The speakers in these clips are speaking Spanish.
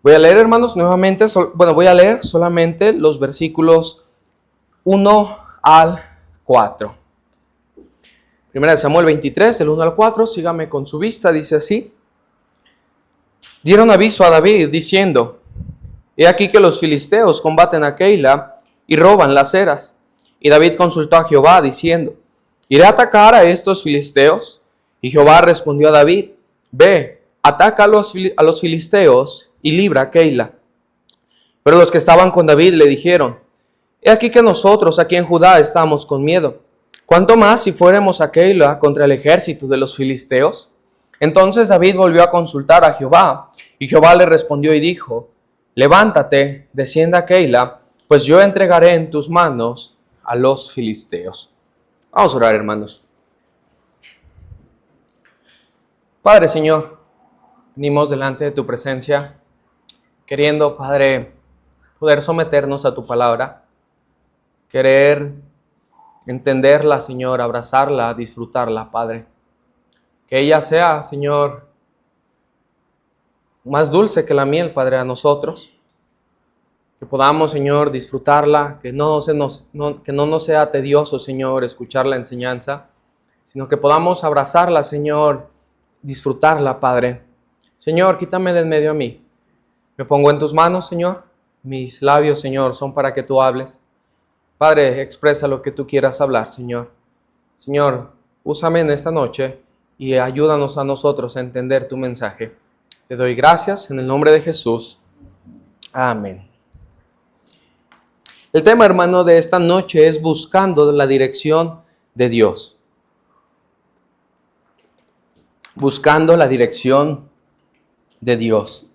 Voy a leer, hermanos, nuevamente, voy a leer solamente los versículos 1 al 4. Primera de Samuel 23, del 1 al 4, sígame con su vista, dice así. Dieron aviso a David diciendo: he aquí que los filisteos combaten a Keila y roban las eras. Y David consultó a Jehová diciendo: ¿iré a atacar a estos filisteos? Y Jehová respondió a David: ve, ataca a los filisteos y libra a Keila. Pero los que estaban con David le dijeron: he aquí que nosotros aquí en Judá estamos con miedo. ¿Cuánto más si fuéramos a Keila contra el ejército de los filisteos? Entonces David volvió a consultar a Jehová, y Jehová le respondió y dijo: levántate, descienda a Keila, pues yo entregaré en tus manos a los filisteos. Vamos a orar, hermanos. Padre, Señor, venimos delante de tu presencia, queriendo, Padre, poder someternos a tu palabra, querer entenderla, Señor, abrazarla, disfrutarla, Padre. Que ella sea, Señor, más dulce que la miel, Padre, a nosotros. Que podamos, Señor, disfrutarla, que no nos sea tedioso, Señor, escuchar la enseñanza, sino que podamos abrazarla, Señor, disfrutarla, Padre. Señor, quítame de en medio a mí. Me pongo en tus manos, Señor. Mis labios, Señor, son para que tú hables. Padre, expresa lo que tú quieras hablar, Señor. Señor, úsame en esta noche y ayúdanos a nosotros a entender tu mensaje. Te doy gracias en el nombre de Jesús. Amén. El tema, hermano, de esta noche es buscando la dirección de Dios. Buscando la dirección de Dios.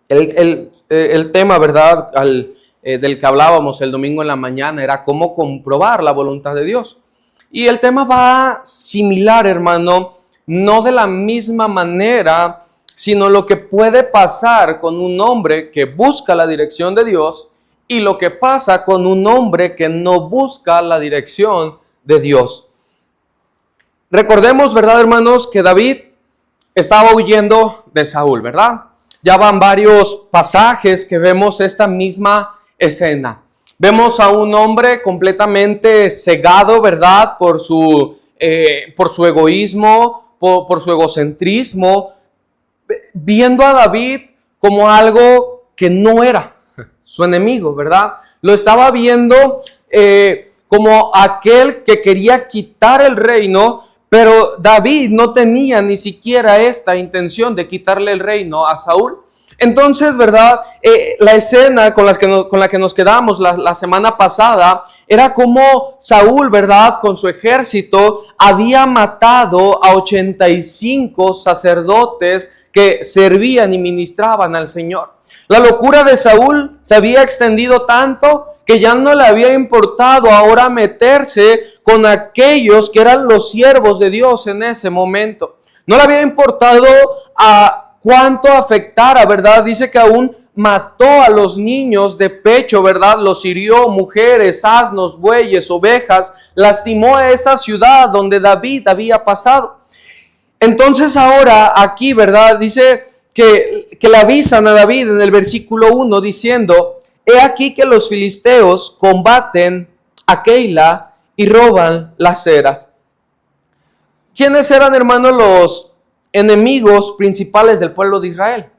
El tema, ¿verdad?, del que hablábamos el domingo en la mañana era cómo comprobar la voluntad de Dios. Y el tema va similar, hermano, no de la misma manera, sino lo que puede pasar con un hombre que busca la dirección de Dios y lo que pasa con un hombre que no busca la dirección de Dios. Recordemos, ¿verdad, hermanos?, que David estaba huyendo de Saúl, ¿verdad? Ya van varios pasajes que vemos esta misma escena. Vemos a un hombre completamente cegado, ¿verdad?, por su egoísmo, por su egocentrismo, viendo a David como algo que no era su enemigo, ¿verdad? Lo estaba viendo como aquel que quería quitar el reino, pero David no tenía ni siquiera esta intención de quitarle el reino a Saúl. Entonces, ¿verdad? La escena con la que nos quedamos la semana pasada era como Saúl, ¿verdad?, con su ejército había matado a 85 sacerdotes que servían y ministraban al Señor. La locura de Saúl se había extendido tanto que ya no le había importado ahora meterse con aquellos que eran los siervos de Dios en ese momento. No le había importado a cuánto afectara, ¿verdad? Dice que aún mató a los niños de pecho, ¿verdad? Los hirió, mujeres, asnos, bueyes, ovejas, lastimó a esa ciudad donde David había pasado. Entonces ahora aquí, ¿verdad?, dice que le avisan a David en el versículo 1 diciendo: he aquí que los filisteos combaten a Keila y roban las eras. ¿Quiénes eran, hermanos, los enemigos principales del pueblo de Israel?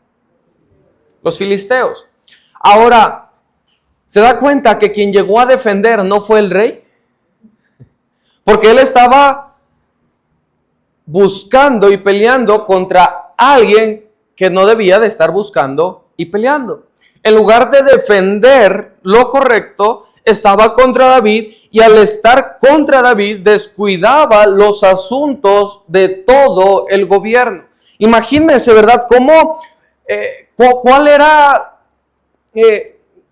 Los filisteos. Ahora, ¿se da cuenta que quien llegó a defender no fue el rey? Porque él estaba buscando y peleando contra alguien que no debía de estar buscando y peleando. En lugar de defender lo correcto, estaba contra David, y al estar contra David descuidaba los asuntos de todo el gobierno. Imagínense, ¿verdad?, cómo, cuál era,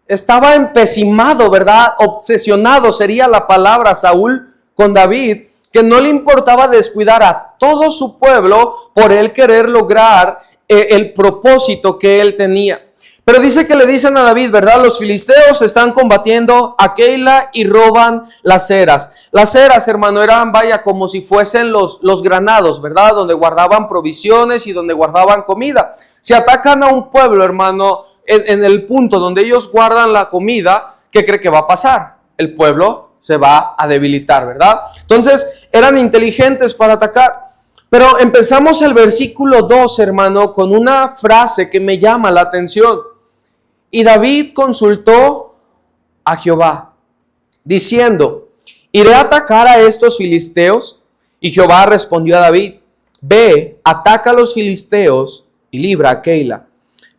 estaba empecinado, ¿verdad?, obsesionado sería la palabra Saúl con David, que no le importaba descuidar a todo su pueblo por él querer lograr el propósito que él tenía. Pero dice que le dicen a David, ¿verdad? Los filisteos están combatiendo a Keila y roban las eras. Las eras, hermano, eran, vaya, como si fuesen los granados, ¿verdad? Donde guardaban provisiones y donde guardaban comida. Si atacan a un pueblo, hermano, en el punto donde ellos guardan la comida, ¿qué cree que va a pasar? El pueblo se va a debilitar, ¿verdad? Entonces, eran inteligentes para atacar. Pero empezamos el versículo 2, hermano, con una frase que me llama la atención. Y David consultó a Jehová, diciendo, ¿iré a atacar a estos filisteos? Y Jehová respondió a David, ve, ataca a los filisteos y libra a Keila.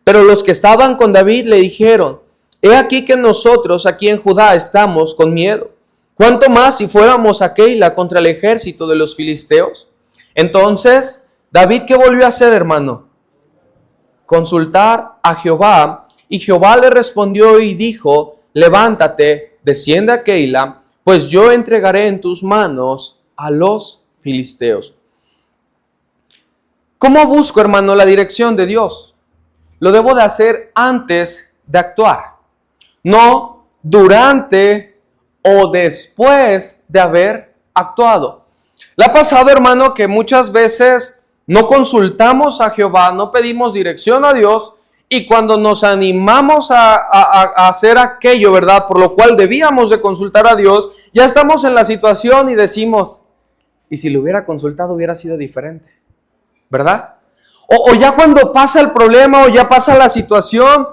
Pero los que estaban con David le dijeron, he aquí que nosotros aquí en Judá estamos con miedo. ¿Cuánto más si fuéramos a Keila contra el ejército de los filisteos? Entonces, David, ¿qué volvió a hacer, hermano? Consultar a Jehová. Y Jehová le respondió y dijo, levántate, desciende a Keila, pues yo entregaré en tus manos a los filisteos. ¿Cómo busco, hermano, la dirección de Dios? Lo debo de hacer antes de actuar, no durante o después de haber actuado. ¿Le ha pasado, hermano, que muchas veces no consultamos a Jehová, no pedimos dirección a Dios, y cuando nos animamos a hacer aquello, ¿verdad?, por lo cual debíamos de consultar a Dios, ya estamos en la situación y decimos, y si lo hubiera consultado hubiera sido diferente, ¿verdad? O ya cuando pasa el problema o ya pasa la situación,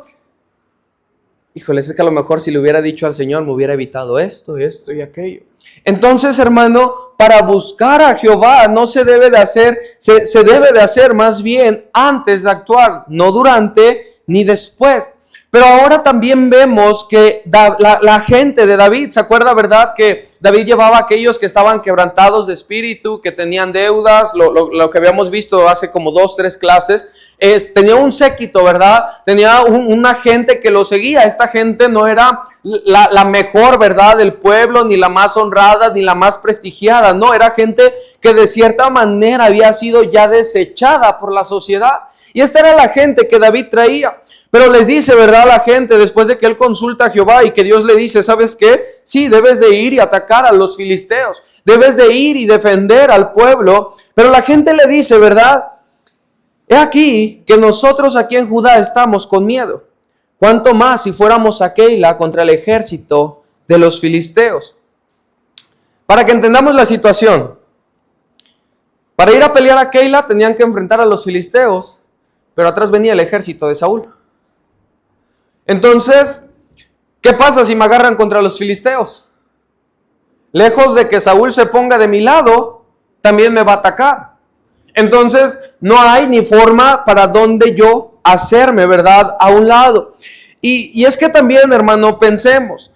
híjole, es que a lo mejor si le hubiera dicho al Señor me hubiera evitado esto y aquello. Entonces, hermano, para buscar a Jehová no se debe de hacer, se debe de hacer más bien antes de actuar, no durante ni después. Pero ahora también vemos que la gente de David, ¿se acuerda, verdad? Que David llevaba a aquellos que estaban quebrantados de espíritu, que tenían deudas, lo que habíamos visto hace como 2-3 clases. Tenía un séquito, ¿verdad? Tenía una gente que lo seguía. Esta gente no era la mejor, ¿verdad?, del pueblo, ni la más honrada, ni la más prestigiada. No, era gente que de cierta manera había sido ya desechada por la sociedad. Y esta era la gente que David traía. Pero les dice, ¿verdad?, a la gente, después de que él consulta a Jehová y que Dios le dice, ¿sabes qué? Sí, debes de ir y atacar a los filisteos. Debes de ir y defender al pueblo. Pero la gente le dice, ¿verdad? He aquí que nosotros aquí en Judá estamos con miedo. ¿Cuánto más si fuéramos a Keila contra el ejército de los filisteos? Para que entendamos la situación. Para ir a pelear a Keila tenían que enfrentar a los filisteos, pero atrás venía el ejército de Saúl. Entonces, ¿qué pasa si me agarran contra los filisteos? Lejos de que Saúl se ponga de mi lado, también me va a atacar. Entonces, no hay ni forma para donde yo hacerme, ¿verdad?, a un lado. Y es que también, hermano, pensemos,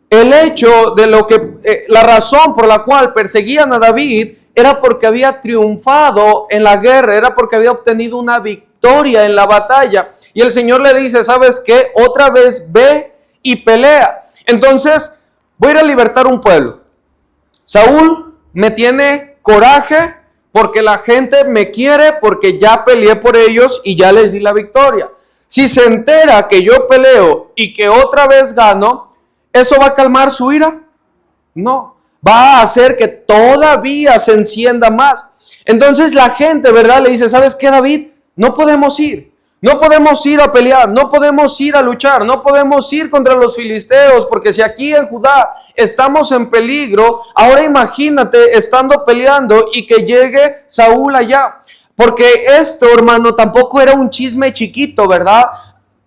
el hecho de lo que, la razón por la cual perseguían a David era porque había triunfado en la guerra, era porque había obtenido una victoria en la batalla. Y el Señor le dice, ¿sabes qué? Otra vez ve y pelea. Entonces, voy a ir a libertar un pueblo. Saúl me tiene coraje porque la gente me quiere, porque ya peleé por ellos y ya les di la victoria. Si se entera que yo peleo y que otra vez gano, ¿eso va a calmar su ira? No. Va a hacer que todavía se encienda más. Entonces la gente, ¿verdad?, le dice, ¿sabes qué, David? No podemos ir. No podemos ir a pelear, no podemos ir a luchar, no podemos ir contra los filisteos, porque si aquí en Judá estamos en peligro, ahora imagínate estando peleando y que llegue Saúl allá. Porque esto, hermano, tampoco era un chisme chiquito, ¿verdad?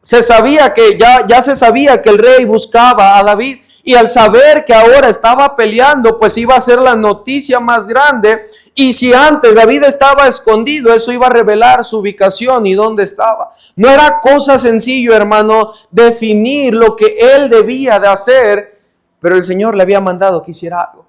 Se sabía que ya se sabía que el rey buscaba a David. Y al saber que ahora estaba peleando, pues iba a ser la noticia más grande. Y si antes David estaba escondido, eso iba a revelar su ubicación y dónde estaba. No era cosa sencillo, hermano, definir lo que él debía de hacer, pero el Señor le había mandado que hiciera algo.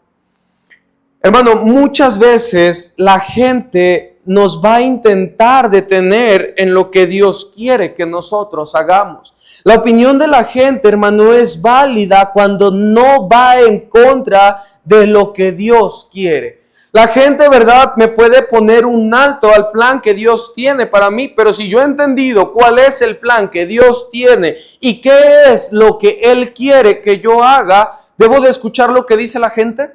Hermano, muchas veces la gente nos va a intentar detener en lo que Dios quiere que nosotros hagamos. La opinión de la gente, hermano, es válida cuando no va en contra de lo que Dios quiere. La gente, ¿verdad?, me puede poner un alto al plan que Dios tiene para mí, pero si yo he entendido cuál es el plan que Dios tiene y qué es lo que Él quiere que yo haga, ¿debo de escuchar lo que dice la gente?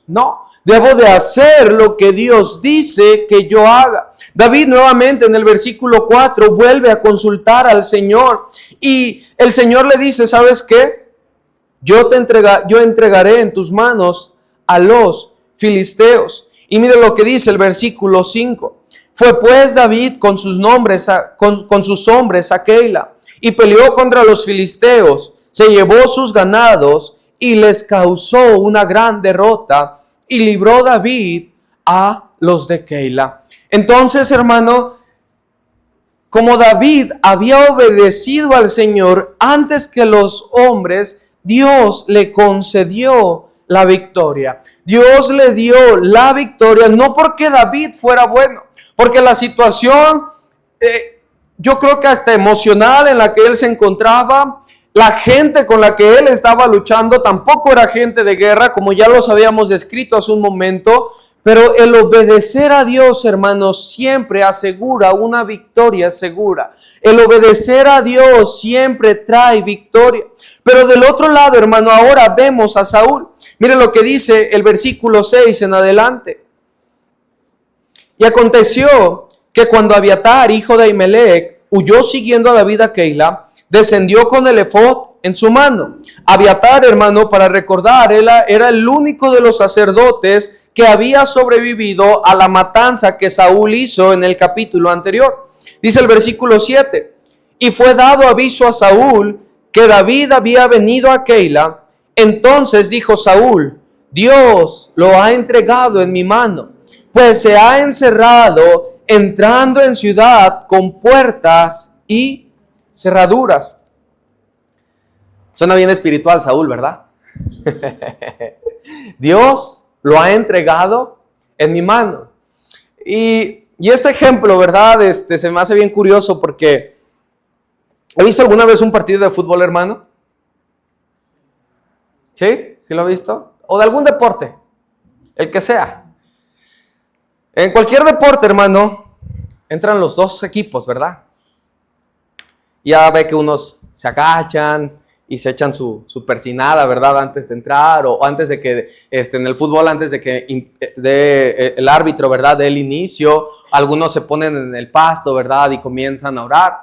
No, debo de hacer lo que Dios dice que yo haga. David nuevamente en el versículo 4 vuelve a consultar al Señor y el Señor le dice, ¿sabes qué? Yo entregaré en tus manos a los filisteos. Y mire lo que dice el versículo 5. Fue pues David con sus hombres a Keila y peleó contra los filisteos, se llevó sus ganados y les causó una gran derrota y libró David a los de Keila. Entonces, hermano, como David había obedecido al Señor antes que los hombres, Dios le concedió la victoria. Dios le dio la victoria, no porque David fuera bueno, porque la situación, yo creo que hasta emocional en la que él se encontraba, la gente con la que él estaba luchando tampoco era gente de guerra, como ya los habíamos descrito hace un momento, pero el obedecer a Dios, hermanos, siempre asegura una victoria segura. El obedecer a Dios siempre trae victoria. Pero del otro lado, hermano, ahora vemos a Saúl. Miren lo que dice el versículo 6 en adelante. Y aconteció que cuando Abiatar, hijo de Ahimelech, huyó siguiendo a David a Keila, descendió con el efod en su mano. Abiatar, hermano, para recordar, era el único de los sacerdotes que había sobrevivido a la matanza que Saúl hizo en el capítulo anterior. Dice el versículo 7, y fue dado aviso a Saúl que David había venido a Keila. Entonces dijo Saúl, Dios lo ha entregado en mi mano, pues se ha encerrado entrando en ciudad con puertas y cerraduras. Suena bien espiritual Saúl, ¿verdad? Dios lo ha entregado en mi mano. Y este ejemplo, ¿verdad? Se me hace bien curioso porque ¿ha visto alguna vez un partido de fútbol, hermano? ¿Sí? ¿Sí lo ha visto? O de algún deporte, el que sea. En cualquier deporte, hermano, entran los dos equipos, ¿verdad? Ya ve que unos se agachan y se echan su persinada, ¿verdad? Antes de entrar, o antes de que, en el fútbol, antes de que el árbitro, ¿verdad? Dé el inicio, algunos se ponen en el pasto, ¿verdad? Y comienzan a orar.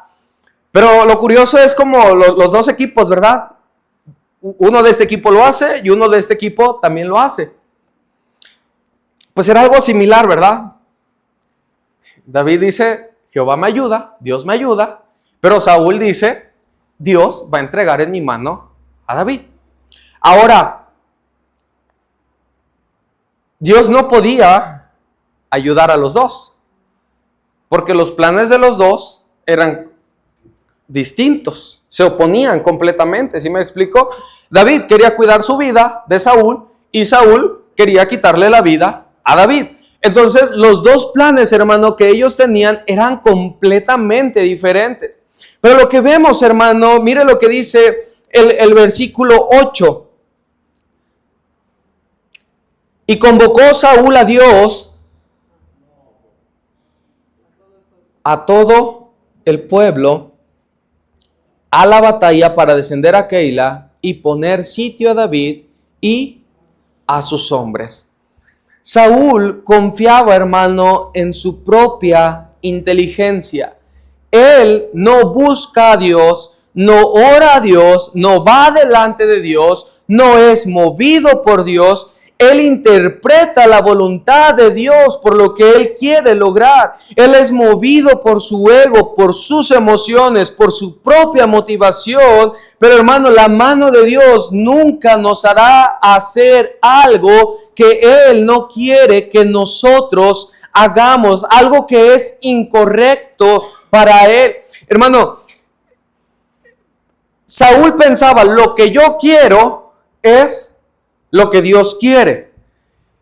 Pero lo curioso es como los dos equipos, ¿verdad? Uno de este equipo lo hace y uno de este equipo también lo hace. Pues era algo similar, ¿verdad? David dice, Jehová me ayuda, Dios me ayuda, pero Saúl dice, Dios va a entregar en mi mano a David. Ahora, Dios no podía ayudar a los dos, porque los planes de los dos eran distintos, se oponían completamente, ¿sí me explico? David quería cuidar su vida de Saúl y Saúl quería quitarle la vida a David. Entonces, los dos planes, hermano, que ellos tenían eran completamente diferentes. Pero lo que vemos, hermano, mire lo que dice el versículo 8. Y convocó Saúl a Dios a todo el pueblo a la batalla para descender a Keila y poner sitio a David y a sus hombres. Saúl confiaba, hermano, en su propia inteligencia. Él no busca a Dios, no ora a Dios, no va delante de Dios, no es movido por Dios. Él interpreta la voluntad de Dios por lo que Él quiere lograr. Él es movido por su ego, por sus emociones, por su propia motivación. Pero hermano, la mano de Dios nunca nos hará hacer algo que Él no quiere que nosotros hagamos, algo que es incorrecto para Él. Hermano, Saúl pensaba, lo que yo quiero es lo que Dios quiere.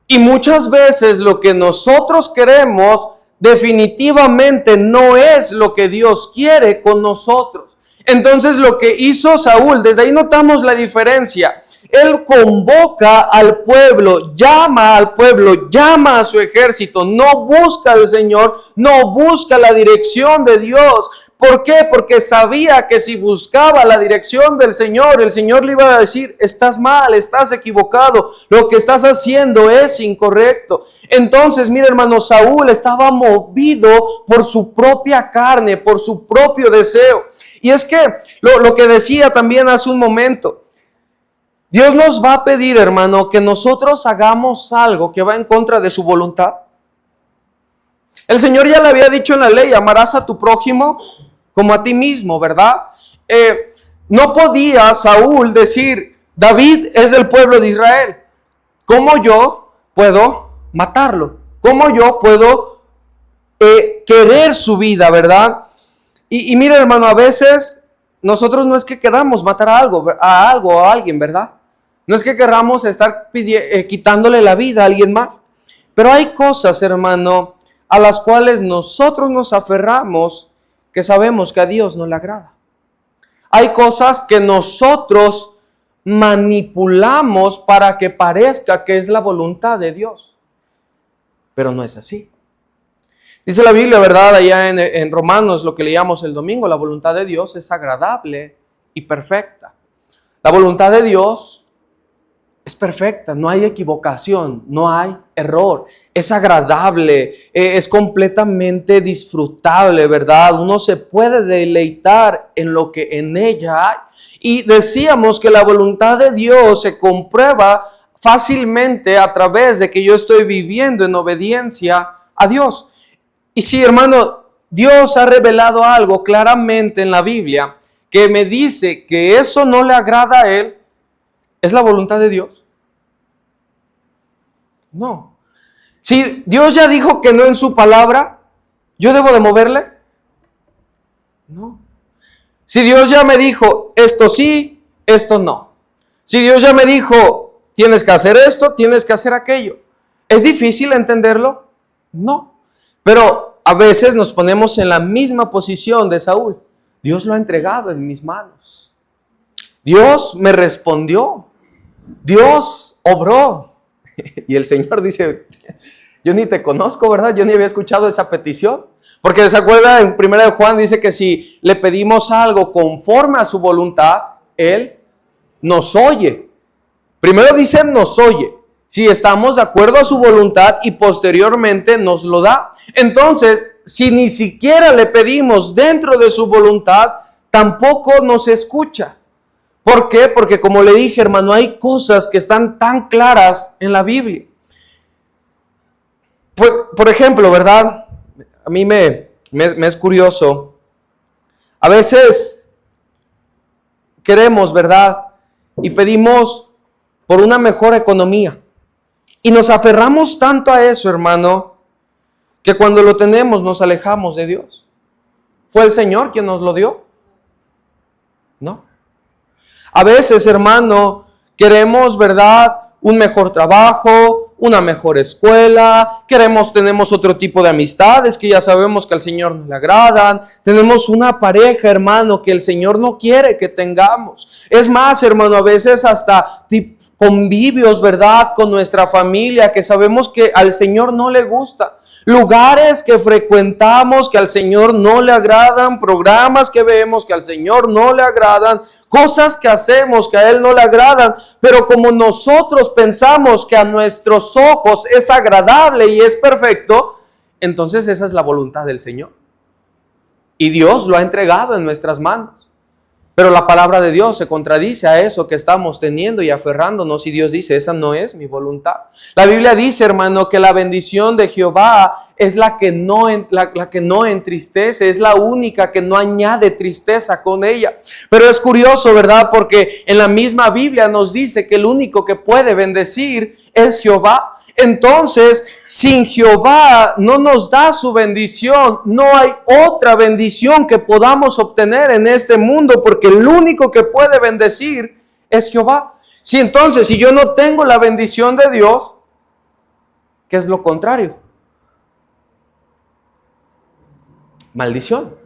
Y muchas veces lo que nosotros queremos definitivamente no es lo que Dios quiere con nosotros. Entonces lo que hizo Saúl, desde ahí notamos la diferencia. Él convoca al pueblo, llama a su ejército, no busca al Señor, no busca la dirección de Dios. ¿Por qué? Porque sabía que si buscaba la dirección del Señor, el Señor le iba a decir, estás mal, estás equivocado, lo que estás haciendo es incorrecto. Entonces, mira hermano, Saúl estaba movido por su propia carne, por su propio deseo. Y es que lo que decía también hace un momento, Dios nos va a pedir, hermano, que nosotros hagamos algo que va en contra de su voluntad. El Señor ya le había dicho en la ley, amarás a tu prójimo como a ti mismo, ¿verdad? No podía Saúl decir, David es del pueblo de Israel. ¿Cómo yo puedo matarlo? ¿Cómo yo puedo querer su vida, verdad? Y mira, hermano, a veces nosotros no es que queramos matar a algo o a alguien, ¿verdad? No es que queramos estar quitándole la vida a alguien más. Pero hay cosas, hermano, a las cuales nosotros nos aferramos que sabemos que a Dios no le agrada. Hay cosas que nosotros manipulamos para que parezca que es la voluntad de Dios. Pero no es así. Dice la Biblia, ¿verdad? Allá en Romanos, lo que leíamos el domingo, la voluntad de Dios es agradable y perfecta. La voluntad de Dios es perfecta, no hay equivocación, no hay error, es agradable, es completamente disfrutable, ¿verdad? Uno se puede deleitar en lo que en ella hay. Y decíamos que la voluntad de Dios se comprueba fácilmente a través de que yo estoy viviendo en obediencia a Dios. Y sí, hermano, Dios ha revelado algo claramente en la Biblia que me dice que eso no le agrada a Él. ¿Es la voluntad de Dios? No. Si Dios ya dijo que no en su palabra, ¿yo debo de moverle? No. Si Dios ya me dijo, esto sí, esto no. Si Dios ya me dijo, tienes que hacer esto, tienes que hacer aquello. ¿Es difícil entenderlo? No. Pero a veces nos ponemos en la misma posición de Saúl. Dios lo ha entregado en mis manos. Dios me respondió. Dios obró. Y el Señor dice, yo ni te conozco, ¿verdad? Yo ni había escuchado esa petición. Porque se acuerda en 1 Juan dice que si le pedimos algo conforme a su voluntad, Él nos oye. Primero dice nos oye. Si estamos de acuerdo a su voluntad y posteriormente nos lo da. Entonces, si ni siquiera le pedimos dentro de su voluntad, tampoco nos escucha. ¿Por qué? Porque como le dije, hermano, hay cosas que están tan claras en la Biblia. Por ejemplo, ¿verdad? A mí me es curioso. A veces queremos, ¿verdad? Y pedimos por una mejor economía. Y nos aferramos tanto a eso, hermano, que cuando lo tenemos nos alejamos de Dios. ¿Fue el Señor quien nos lo dio? No. A veces, hermano, queremos, ¿verdad?, un mejor trabajo, una mejor escuela, tenemos otro tipo de amistades que ya sabemos que al Señor no le agradan, tenemos una pareja, hermano, que el Señor no quiere que tengamos. Es más, hermano, a veces hasta convivios, ¿verdad?, con nuestra familia que sabemos que al Señor no le gusta. Lugares que frecuentamos que al Señor no le agradan, programas que vemos que al Señor no le agradan, cosas que hacemos que a Él no le agradan, pero como nosotros pensamos que a nuestros ojos es agradable y es perfecto, entonces esa es la voluntad del Señor. Y Dios lo ha entregado en nuestras manos. Pero la palabra de Dios se contradice a eso que estamos teniendo y aferrándonos, y Dios dice, esa no es mi voluntad. La Biblia dice, hermano, que la bendición de Jehová es la que no entristece, es la única que no añade tristeza con ella. Pero es curioso, ¿verdad? Porque en la misma Biblia nos dice que el único que puede bendecir es Jehová. Entonces, sin Jehová no nos da su bendición, no hay otra bendición que podamos obtener en este mundo, porque el único que puede bendecir es Jehová. Si yo no tengo la bendición de Dios, ¿qué es lo contrario? Maldición.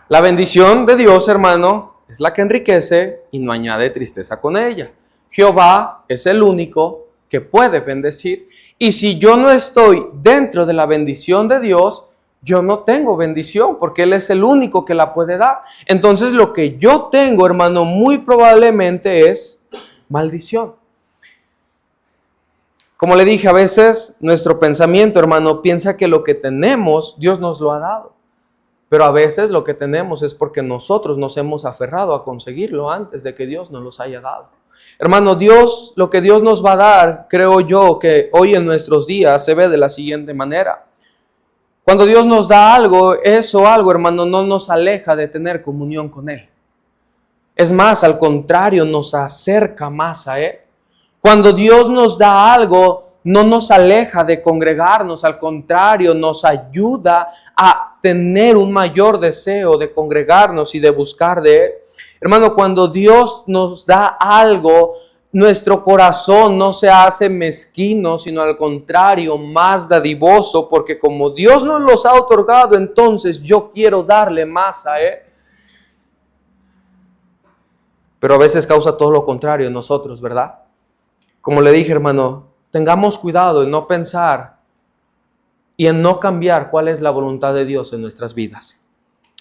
La bendición de Dios, hermano, es la que enriquece y no añade tristeza con ella. Jehová es el único que puede bendecir. Y si yo no estoy dentro de la bendición de Dios, yo no tengo bendición, porque Él es el único que la puede dar. Entonces lo que yo tengo, hermano, muy probablemente es maldición. Como le dije, a veces nuestro pensamiento, hermano, piensa que lo que tenemos, Dios nos lo ha dado. Pero a veces lo que tenemos es porque nosotros nos hemos aferrado a conseguirlo antes de que Dios nos los haya dado. Hermano, Dios, lo que Dios nos va a dar, creo yo que hoy en nuestros días se ve de la siguiente manera. Cuando Dios nos da algo, eso algo, hermano, no nos aleja de tener comunión con Él. Es más, al contrario, nos acerca más a Él. Cuando Dios nos da algo, no nos aleja de congregarnos, al contrario, nos ayuda a tener un mayor deseo de congregarnos y de buscar de Él. Hermano, cuando Dios nos da algo, nuestro corazón no se hace mezquino, sino al contrario, más dadivoso, porque como Dios nos los ha otorgado, entonces yo quiero darle más a Él. Pero a veces causa todo lo contrario en nosotros, ¿verdad? Como le dije, hermano, tengamos cuidado en no pensar y en no cambiar cuál es la voluntad de Dios en nuestras vidas.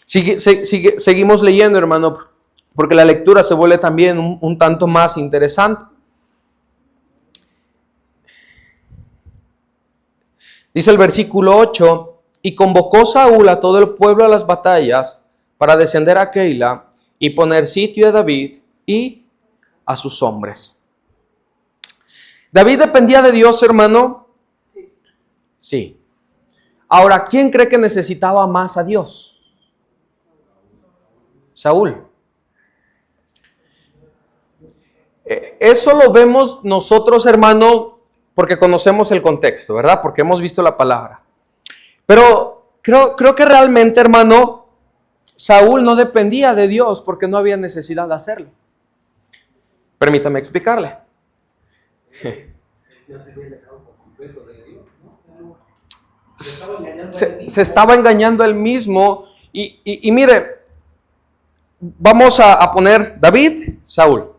Seguimos leyendo, hermano, porque la lectura se vuelve también un tanto más interesante. Dice el versículo 8, y convocó Saúl a todo el pueblo a las batallas para descender a Keila y poner sitio a David y a sus hombres. ¿David dependía de Dios, hermano? Sí. Ahora, ¿quién cree que necesitaba más a Dios? Saúl. Eso lo vemos nosotros, hermano, porque conocemos el contexto, ¿verdad? Porque hemos visto la palabra. Pero creo que realmente, hermano, Saúl no dependía de Dios porque no había necesidad de hacerlo. Permítame explicarle. Se estaba engañando él mismo. Y mire, vamos a poner David, Saúl.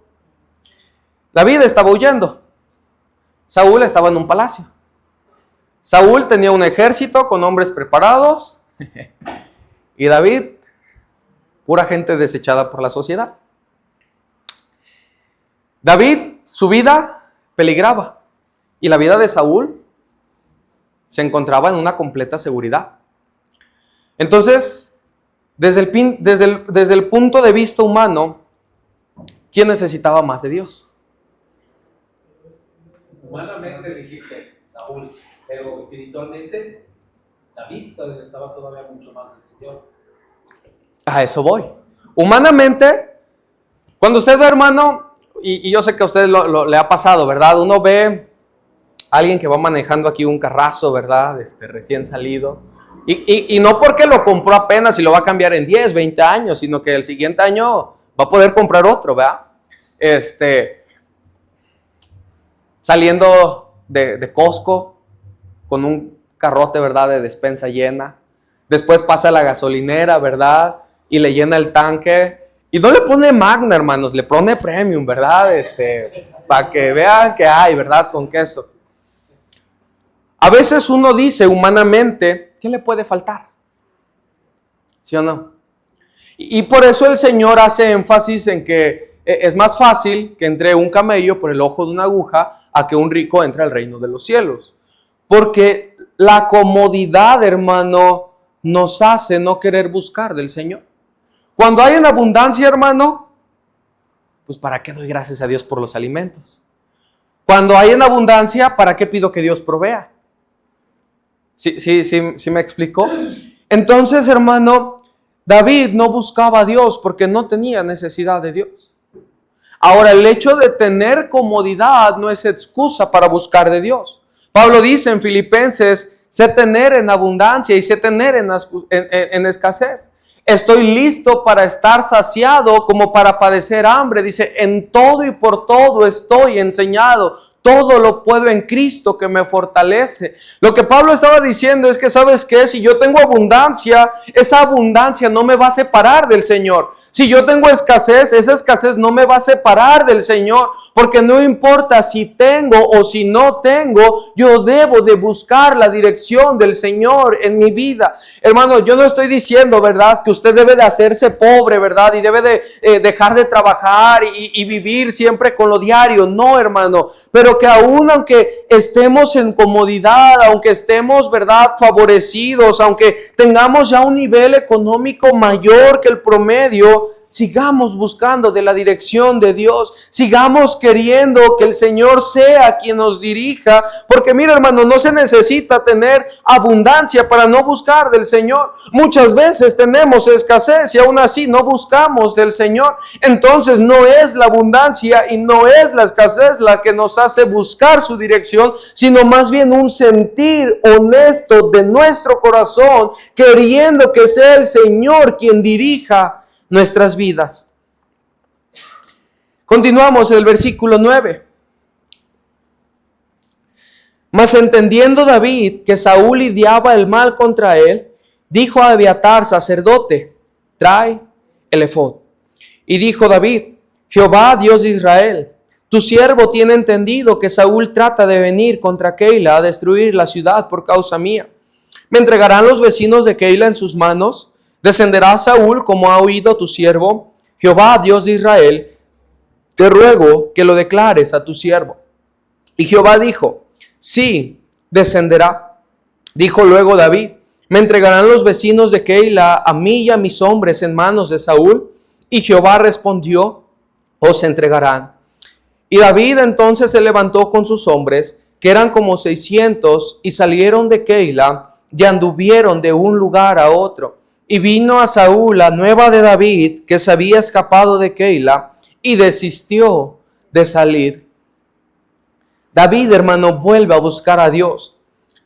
David estaba huyendo. Saúl estaba en un palacio. Saúl tenía un ejército con hombres preparados. Y David, pura gente desechada por la sociedad. David, su vida peligraba. Y la vida de Saúl se encontraba en una completa seguridad. Entonces, desde el punto de vista humano, ¿quién necesitaba más de Dios? Humanamente dijiste Saúl, pero espiritualmente David estaba todavía mucho más del Señor. A eso voy. Humanamente, cuando usted ve, hermano, y yo sé que a usted le ha pasado, ¿verdad? Uno ve a alguien que va manejando aquí un carrazo, ¿verdad? Recién salido. Y no porque lo compró apenas y lo va a cambiar en 10, 20 años, sino que el siguiente año va a poder comprar otro, ¿verdad? Saliendo de Costco con un carrote, ¿verdad? De despensa llena. Después pasa a la gasolinera, ¿verdad? Y le llena el tanque. Y no le pone Magna, hermanos, le pone Premium, ¿verdad? Para que vean que hay, ¿verdad? Con queso. A veces uno dice humanamente, ¿qué le puede faltar? ¿Sí o no? Y por eso el Señor hace énfasis en que es más fácil que entre un camello por el ojo de una aguja a que un rico entre al reino de los cielos. Porque la comodidad, hermano, nos hace no querer buscar del Señor. Cuando hay en abundancia, hermano, pues ¿para qué doy gracias a Dios por los alimentos? Cuando hay en abundancia, ¿para qué pido que Dios provea? ¿Sí me explicó? Entonces, hermano, David no buscaba a Dios porque no tenía necesidad de Dios. Ahora, el hecho de tener comodidad no es excusa para buscar de Dios. Pablo dice en Filipenses, sé tener en abundancia y sé tener en escasez. Estoy listo para estar saciado como para padecer hambre. Dice, en todo y por todo estoy enseñado. Todo lo puedo en Cristo que me fortalece. Lo que Pablo estaba diciendo es que, ¿sabes qué? Si yo tengo abundancia, esa abundancia no me va a separar del Señor. Si yo tengo escasez, esa escasez no me va a separar del Señor. porque no importa si tengo o si no tengo, yo debo de buscar la dirección del Señor en mi vida. Hermano, yo no estoy diciendo, ¿verdad?, que usted debe de hacerse pobre, ¿verdad?, y debe de dejar de trabajar y vivir siempre con lo diario. No, hermano, pero que aún aunque estemos en comodidad, aunque estemos, ¿verdad?, favorecidos, aunque tengamos ya un nivel económico mayor que el promedio, sigamos buscando de la dirección de Dios, sigamos queriendo que el Señor sea quien nos dirija, porque mira, hermano, no se necesita tener abundancia para no buscar del Señor. Muchas veces tenemos escasez y aún así no buscamos del Señor. Entonces no es la abundancia y no es la escasez la que nos hace buscar su dirección, sino más bien un sentir honesto de nuestro corazón, queriendo que sea el Señor quien dirija nuestras vidas. Continuamos en el versículo 9. Mas entendiendo David que Saúl lidiaba el mal contra él, dijo a Abiatar, sacerdote: trae el efod. Y dijo David: Jehová, Dios de Israel, tu siervo tiene entendido que Saúl trata de venir contra Keila a destruir la ciudad por causa mía. ¿Me entregarán los vecinos de Keila en sus manos? ¿Descenderá Saúl como ha oído tu siervo? Jehová, Dios de Israel, te ruego que lo declares a tu siervo. Y Jehová dijo: sí, descenderá. Dijo luego David: ¿me entregarán los vecinos de Keila a mí y a mis hombres en manos de Saúl? Y Jehová respondió: os entregarán. Y David entonces se levantó con sus hombres, que eran como 600, y salieron de Keila y anduvieron de un lugar a otro. Y vino a Saúl la nueva de David, que se había escapado de Keila, y desistió de salir. David, hermano, vuelve a buscar a Dios.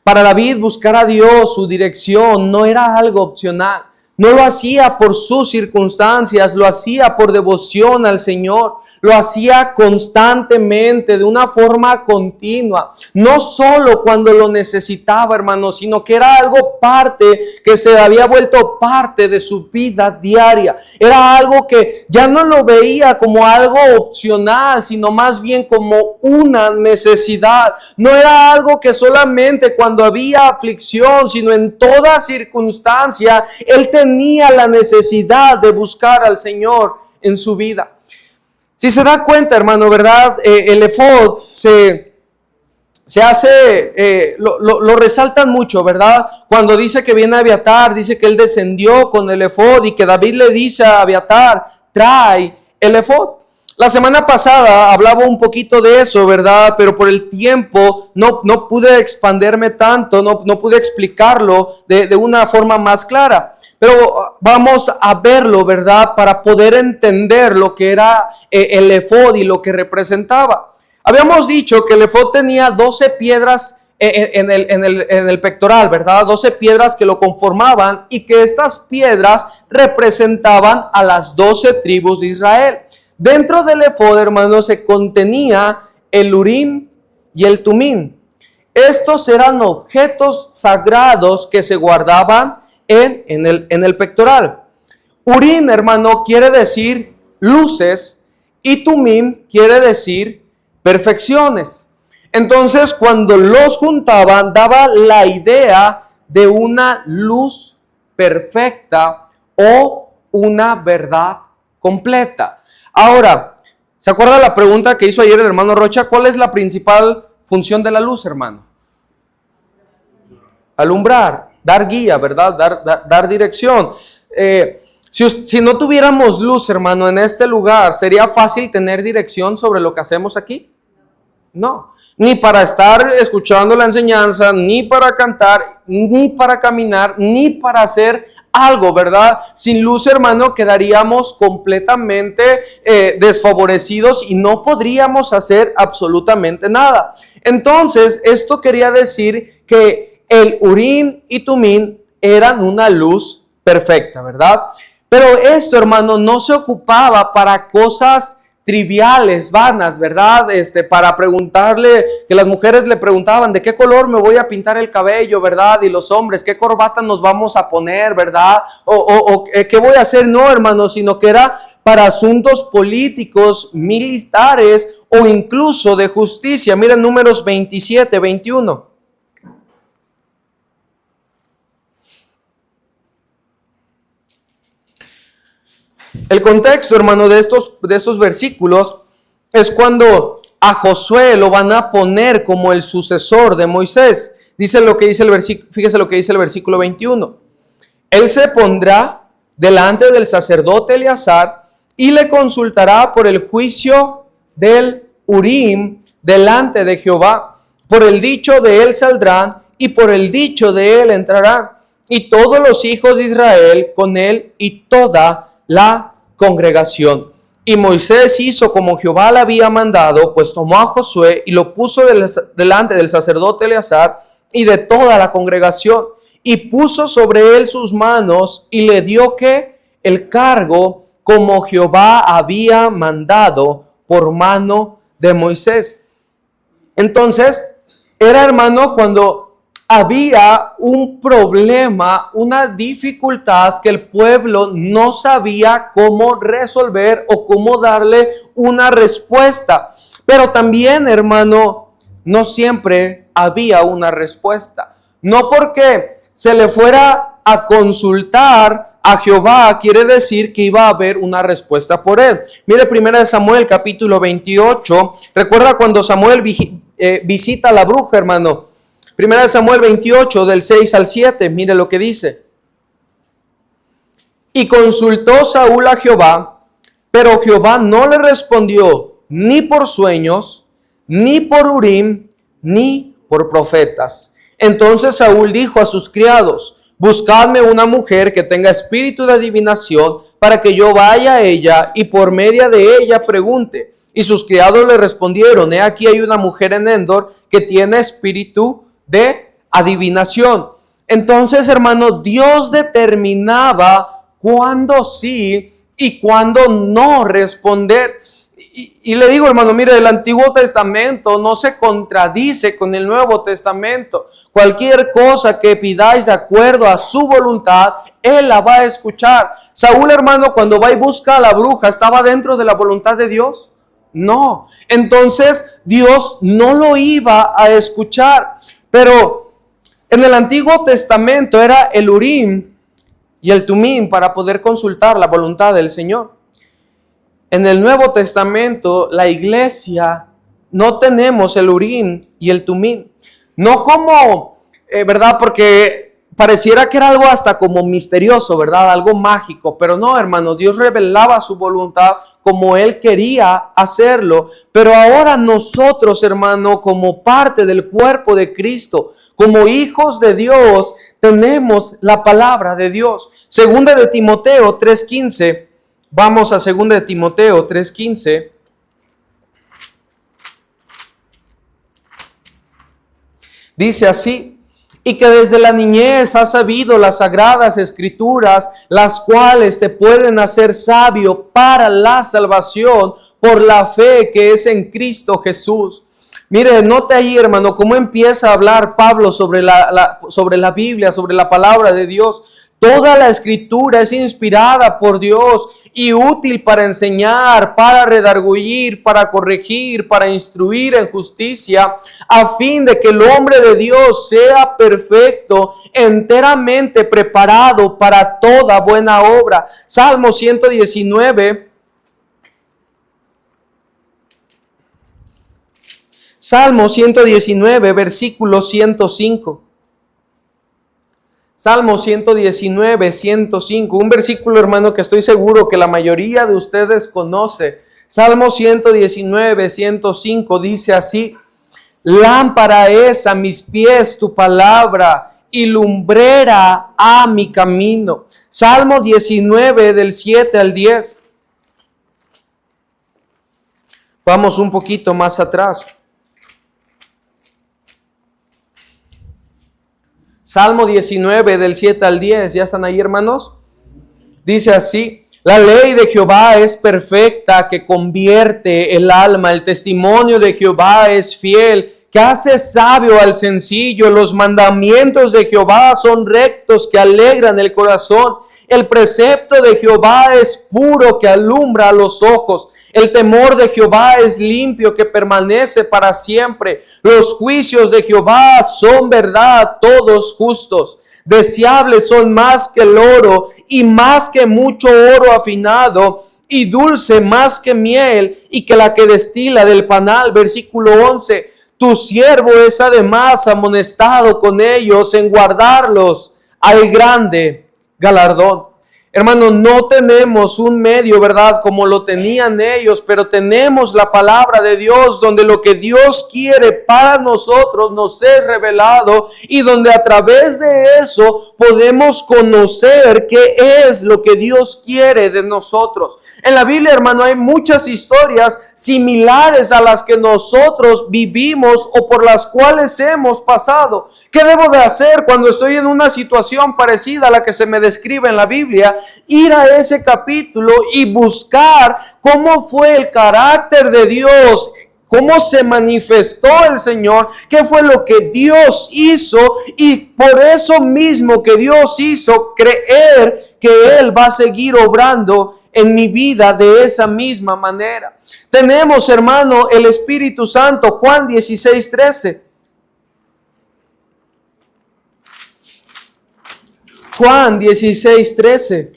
Para David, buscar a Dios, su dirección, no era algo opcional. No lo hacía por sus circunstancias, lo hacía por devoción al Señor. Lo hacía constantemente, de una forma continua. No solo cuando lo necesitaba, hermano, sino que era algo parte, que se había vuelto parte de su vida diaria. Era algo que ya no lo veía como algo opcional, sino más bien como una necesidad. No era algo que solamente cuando había aflicción, sino en toda circunstancia, él tenía la necesidad de buscar al Señor en su vida. Si se da cuenta, hermano, ¿verdad? El efod se hace, lo resaltan mucho, ¿verdad? Cuando dice que viene Abiatar, dice que él descendió con el efod y que David le dice a Abiatar: trae el efod. La semana pasada hablaba un poquito de eso, ¿verdad? Pero por el tiempo no pude expanderme tanto, no pude explicarlo de una forma más clara. Pero vamos a verlo, ¿verdad? Para poder entender lo que era el efod y lo que representaba. Habíamos dicho que el efod tenía 12 piedras en el pectoral, ¿verdad? 12 piedras que lo conformaban y que estas piedras representaban a las 12 tribus de Israel. Dentro del efod, hermanos, se contenía el Urim y el Tumim. Estos eran objetos sagrados que se guardaban en el pectoral. Urim, hermano, quiere decir luces y Tumim quiere decir perfecciones. Entonces, cuando los juntaban, daba la idea de una luz perfecta o una verdad completa. Ahora, ¿se acuerda la pregunta que hizo ayer el hermano Rocha? ¿Cuál es la principal función de la luz, hermano? Alumbrar, dar guía, ¿verdad? Dar dirección. Si no tuviéramos luz, hermano, en este lugar, ¿sería fácil tener dirección sobre lo que hacemos aquí? No, ni para estar escuchando la enseñanza, ni para cantar, ni para caminar, ni para hacer algo, ¿verdad? Sin luz, hermano, quedaríamos completamente desfavorecidos y no podríamos hacer absolutamente nada. Entonces, esto quería decir que el Urim y Tumim eran una luz perfecta, ¿verdad? Pero esto, hermano, no se ocupaba para cosas triviales, vanas, ¿verdad? Para preguntarle, que las mujeres le preguntaban, ¿de qué color me voy a pintar el cabello, verdad? Y los hombres, ¿qué corbata nos vamos a poner, verdad? ¿Qué voy a hacer? No, hermano, sino que era para asuntos políticos, militares o incluso de justicia. Miren Números 27, 21. El contexto, hermano, de estos versículos es cuando a Josué lo van a poner como el sucesor de Moisés. Dice lo que dice el versículo, fíjese lo que dice el versículo 21. Él se pondrá delante del sacerdote Eleazar y le consultará por el juicio del Urim delante de Jehová. Por el dicho de él saldrán y por el dicho de él entrarán. Y todos los hijos de Israel con él y toda la congregación. Y Moisés hizo como Jehová le había mandado, pues tomó a Josué y lo puso delante del sacerdote Eleazar y de toda la congregación, y puso sobre él sus manos y le dio que el cargo como Jehová había mandado por mano de Moisés. Entonces, era, hermano, cuando había un problema, una dificultad que el pueblo no sabía cómo resolver o cómo darle una respuesta. Pero también, hermano, no siempre había una respuesta. No porque se le fuera a consultar a Jehová quiere decir que iba a haber una respuesta por él. Mire 1 Samuel capítulo 28. Recuerda cuando Samuel visita a la bruja, hermano. 1 Samuel 28, del 6 al 7, mire lo que dice. Y consultó Saúl a Jehová, pero Jehová no le respondió ni por sueños, ni por Urim, ni por profetas. Entonces Saúl dijo a sus criados, buscadme una mujer que tenga espíritu de adivinación, para que yo vaya a ella y por medio de ella pregunte. Y sus criados le respondieron, he aquí hay una mujer en Endor que tiene espíritu de adivinación. Entonces, hermano, Dios determinaba cuándo sí y cuándo no responder. Y le digo, hermano, mire, el Antiguo Testamento no se contradice con el Nuevo Testamento. Cualquier cosa que pidáis de acuerdo a su voluntad, Él la va a escuchar. Saúl, hermano, cuando va y busca a la bruja, ¿estaba dentro de la voluntad de Dios? No. Entonces, Dios no lo iba a escuchar. Pero en el Antiguo Testamento era el Urim y el Tumim para poder consultar la voluntad del Señor. En el Nuevo Testamento, la iglesia, no tenemos el Urim y el Tumim. No como, ¿verdad? Porque pareciera que era algo hasta como misterioso, ¿verdad? Algo mágico. Pero no, hermano, Dios revelaba su voluntad como Él quería hacerlo. Pero ahora nosotros, hermano, como parte del cuerpo de Cristo, como hijos de Dios, tenemos la palabra de Dios. Segunda de Timoteo 3:15. Vamos a 2 de Timoteo 3:15. Dice así, y que desde la niñez has sabido las sagradas escrituras, las cuales te pueden hacer sabio para la salvación por la fe que es en Cristo Jesús. Mire, note ahí, hermano, cómo empieza a hablar Pablo sobre la Biblia, sobre la palabra de Dios. Toda la escritura es inspirada por Dios y útil para enseñar, para redarguir, para corregir, para instruir en justicia, a fin de que el hombre de Dios sea perfecto, enteramente preparado para toda buena obra. Salmo 119. Salmo 119, versículo 105. Salmo 119, 105, un versículo, hermano, que estoy seguro que la mayoría de ustedes conoce. Salmo 119, 105 dice así, lámpara es a mis pies tu palabra y lumbrera a mi camino. Salmo 19 del 7 al 10. Vamos un poquito más atrás. Salmo 19 del 7 al 10, ¿ya están ahí, hermanos? Dice así, La ley de Jehová es perfecta, que convierte el alma. El testimonio de Jehová es fiel, que hace sabio al sencillo. Los mandamientos de Jehová son rectos, que alegran el corazón. El precepto de Jehová es puro, que alumbra a los ojos. El temor de Jehová es limpio, que permanece para siempre. Los juicios de Jehová son verdad, todos justos. Deseables son más que el oro y más que mucho oro afinado, y dulce más que miel y que la que destila del panal. Versículo 11. Tu siervo es además amonestado con ellos, en guardarlos al grande galardón. Hermano, no tenemos un medio, ¿verdad?, como lo tenían ellos, pero tenemos la palabra de Dios, donde lo que Dios quiere para nosotros nos es revelado, y donde a través de eso podemos conocer qué es lo que Dios quiere de nosotros. En la Biblia, hermano, hay muchas historias similares a las que nosotros vivimos o por las cuales hemos pasado. ¿Qué debo de hacer cuando estoy en una situación parecida a la que se me describe en la Biblia? Ir a ese capítulo y buscar cómo fue el carácter de Dios, cómo se manifestó el Señor, qué fue lo que Dios hizo, y por eso mismo que Dios hizo, creer que Él va a seguir obrando en mi vida de esa misma manera. Tenemos, hermano, el Espíritu Santo. Juan 16:13. Juan 16:13.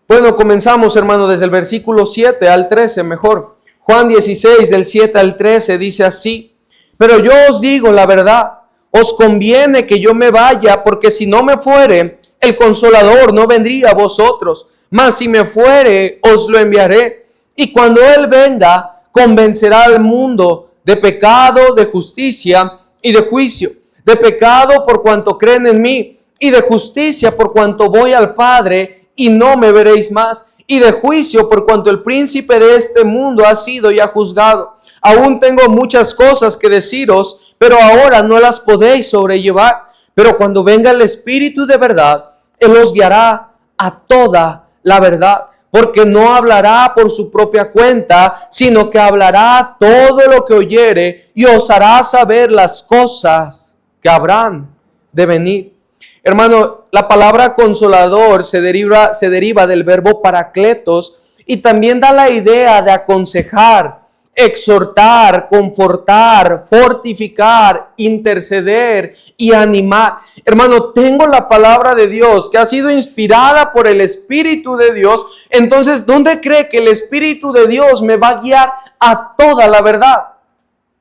Bueno, comenzamos, hermano, desde el versículo 7 al 13, mejor. Juan 16, del 7 al 13, dice así: pero yo os digo la verdad, os conviene que yo me vaya, porque si no me fuere, el Consolador no vendría a vosotros, mas si me fuere, os lo enviaré. Y cuando Él venga, convencerá al mundo de pecado, de justicia y de juicio. De pecado por cuanto creen en mí, y de justicia por cuanto voy al Padre y no me veréis más, y de juicio por cuanto el príncipe de este mundo ha sido ya juzgado. Aún tengo muchas cosas que deciros, pero ahora no las podéis sobrellevar. Pero cuando venga el Espíritu de verdad, Él os guiará a toda la verdad, porque no hablará por su propia cuenta, sino que hablará todo lo que oyere, y os hará saber las cosas que habrán de venir. Hermano, la palabra consolador se deriva del verbo paracletos, y también da la idea de aconsejar, exhortar, confortar, fortificar, interceder y animar. Hermano, tengo la palabra de Dios que ha sido inspirada por el Espíritu de Dios. Entonces, ¿dónde cree que el Espíritu de Dios me va a guiar a toda la verdad?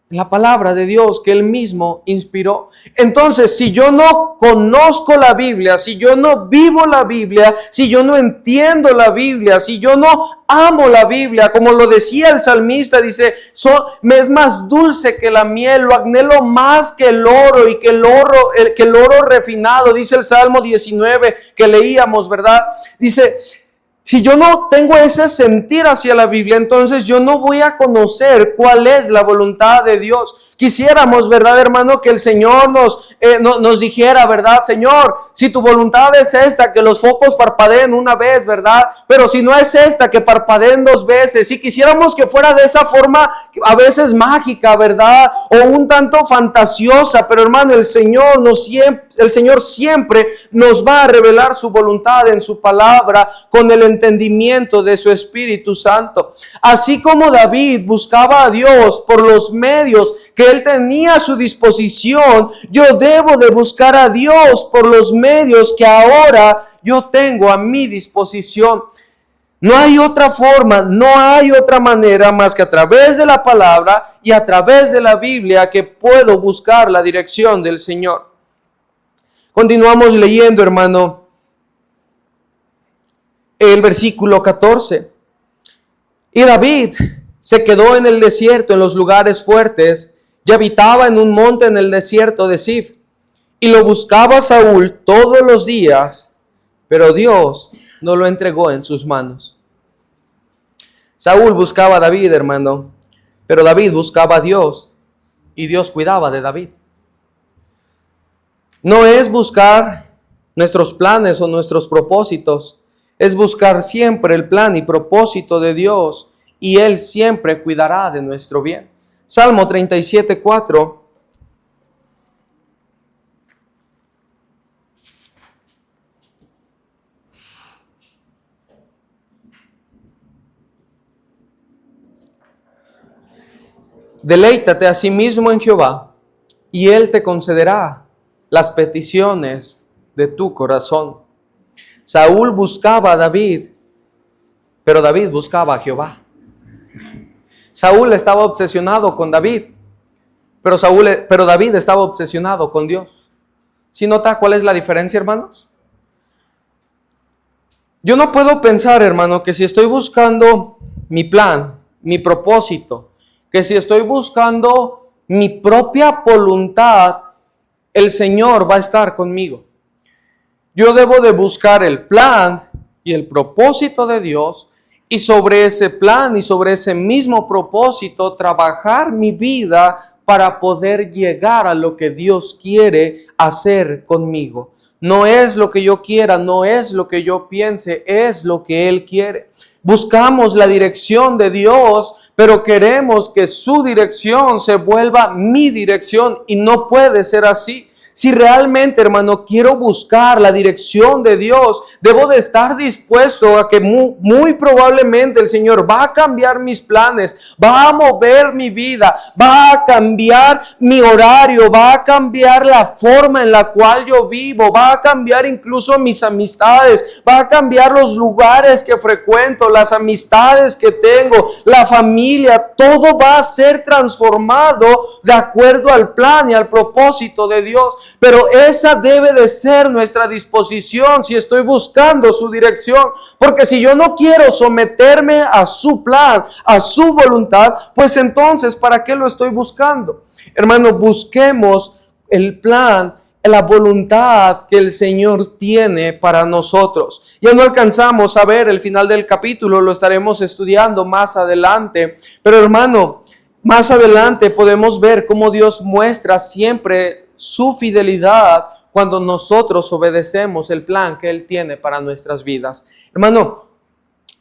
La palabra de Dios que Él mismo inspiró. Entonces, si yo no conozco la Biblia, si yo no vivo la Biblia, si yo no entiendo la Biblia, si yo no amo la Biblia, como lo decía el salmista, dice, me es más dulce que la miel, lo anhelo más que el oro, y que el oro refinado, dice el Salmo 19 que leíamos, ¿verdad? Dice, si yo no tengo ese sentir hacia la Biblia, entonces yo no voy a conocer cuál es la voluntad de Dios. Quisiéramos, ¿verdad, hermano, que el Señor nos dijera, ¿verdad? Señor, si tu voluntad es esta, que los focos parpadeen una vez, ¿verdad? Pero si no es esta, que parpadeen 2 veces. Si quisiéramos que fuera de esa forma, a veces mágica, ¿verdad? O un tanto fantasiosa, pero hermano, el Señor siempre nos va a revelar su voluntad en su palabra, con el entendimiento de su Espíritu Santo. Así como David buscaba a Dios por los medios que él tenía a su disposición, yo debo de buscar a Dios por los medios que ahora yo tengo a mi disposición. No hay otra forma, no hay otra manera más que a través de la palabra y a través de la Biblia que puedo buscar la dirección del Señor. Continuamos leyendo, hermano, el versículo 14. Y David se quedó en el desierto, en los lugares fuertes, y habitaba en un monte en el desierto de Sif. Y lo buscaba Saúl todos los días, pero Dios no lo entregó en sus manos. Saúl buscaba a David, hermano, pero David buscaba a Dios, y Dios cuidaba de David. No es buscar nuestros planes o nuestros propósitos. Es buscar siempre el plan y propósito de Dios y Él siempre cuidará de nuestro bien. Salmo 37:4. Deleítate a sí mismo en Jehová, y Él te concederá las peticiones de tu corazón. Saúl buscaba a David, pero David buscaba a Jehová. Saúl estaba obsesionado con David, pero David estaba obsesionado con Dios. ¿Sí nota cuál es la diferencia, hermanos? Yo no puedo pensar, hermano, que si estoy buscando mi plan, mi propósito, que si estoy buscando mi propia voluntad, el Señor va a estar conmigo. Yo debo de buscar el plan y el propósito de Dios, y sobre ese plan y sobre ese mismo propósito trabajar mi vida para poder llegar a lo que Dios quiere hacer conmigo. No es lo que yo quiera, no es lo que yo piense, es lo que Él quiere. Buscamos la dirección de Dios, pero queremos que su dirección se vuelva mi dirección, y no puede ser así. Si realmente, hermano, quiero buscar la dirección de Dios, debo de estar dispuesto a que muy probablemente el Señor va a cambiar mis planes, va a mover mi vida, va a cambiar mi horario, va a cambiar la forma en la cual yo vivo, va a cambiar incluso mis amistades, va a cambiar los lugares que frecuento, las amistades que tengo, la familia, todo va a ser transformado de acuerdo al plan y al propósito de Dios. Pero esa debe de ser nuestra disposición si estoy buscando su dirección. Porque si yo no quiero someterme a su plan, a su voluntad, pues entonces, ¿para qué lo estoy buscando? Hermano, busquemos el plan, la voluntad que el Señor tiene para nosotros. Ya no alcanzamos a ver el final del capítulo, lo estaremos estudiando más adelante. Pero hermano, más adelante podemos ver cómo Dios muestra siempre su fidelidad cuando nosotros obedecemos el plan que Él tiene para nuestras vidas. Hermano,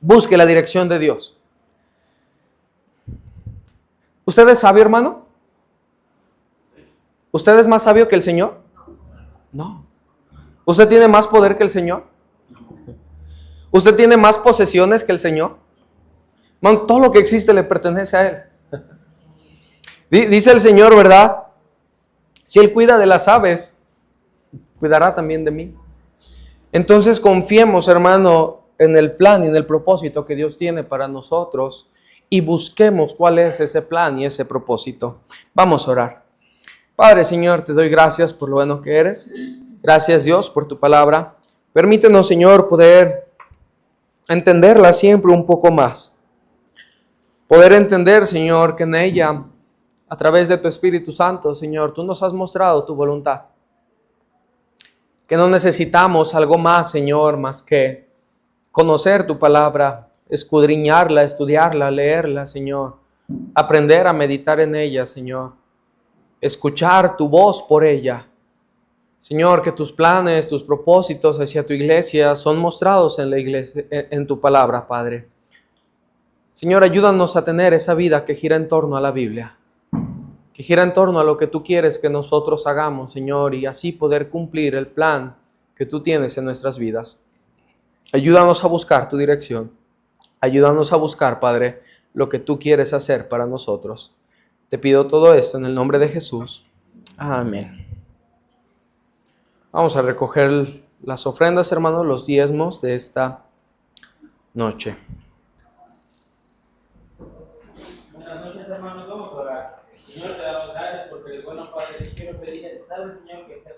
busque la dirección de Dios. ¿Usted es sabio, hermano? ¿Usted es más sabio que el Señor? No. ¿Usted tiene más poder que el Señor? ¿Usted tiene más posesiones que el Señor? Hermano, todo lo que existe le pertenece a Él. Dice el Señor, ¿verdad? Si Él cuida de las aves, cuidará también de mí. Entonces confiemos, hermano, en el plan y en el propósito que Dios tiene para nosotros, y busquemos cuál es ese plan y ese propósito. Vamos a orar. Padre, Señor, te doy gracias por lo bueno que eres. Gracias, Dios, por tu palabra. Permítenos, Señor, poder entenderla siempre un poco más. Poder entender, Señor, que en ella, a través de tu Espíritu Santo, Señor, tú nos has mostrado tu voluntad. Que no necesitamos algo más, Señor, más que conocer tu palabra, escudriñarla, estudiarla, leerla, Señor. Aprender a meditar en ella, Señor. Escuchar tu voz por ella. Señor, que tus planes, tus propósitos hacia tu iglesia son mostrados en la iglesia, en tu palabra, Padre. Señor, ayúdanos a tener esa vida que gira en torno a la Biblia, que gira en torno a lo que tú quieres que nosotros hagamos, Señor, y así poder cumplir el plan que tú tienes en nuestras vidas. Ayúdanos a buscar tu dirección. Ayúdanos a buscar, Padre, lo que tú quieres hacer para nosotros. Te pido todo esto en el nombre de Jesús. Amén. Vamos a recoger las ofrendas, hermanos, los diezmos de esta noche. Buenas noches, hermanos. Vamos a orar. Señor, te damos gracias porque eres bueno, Padre. Quiero pedir, Señor, que sea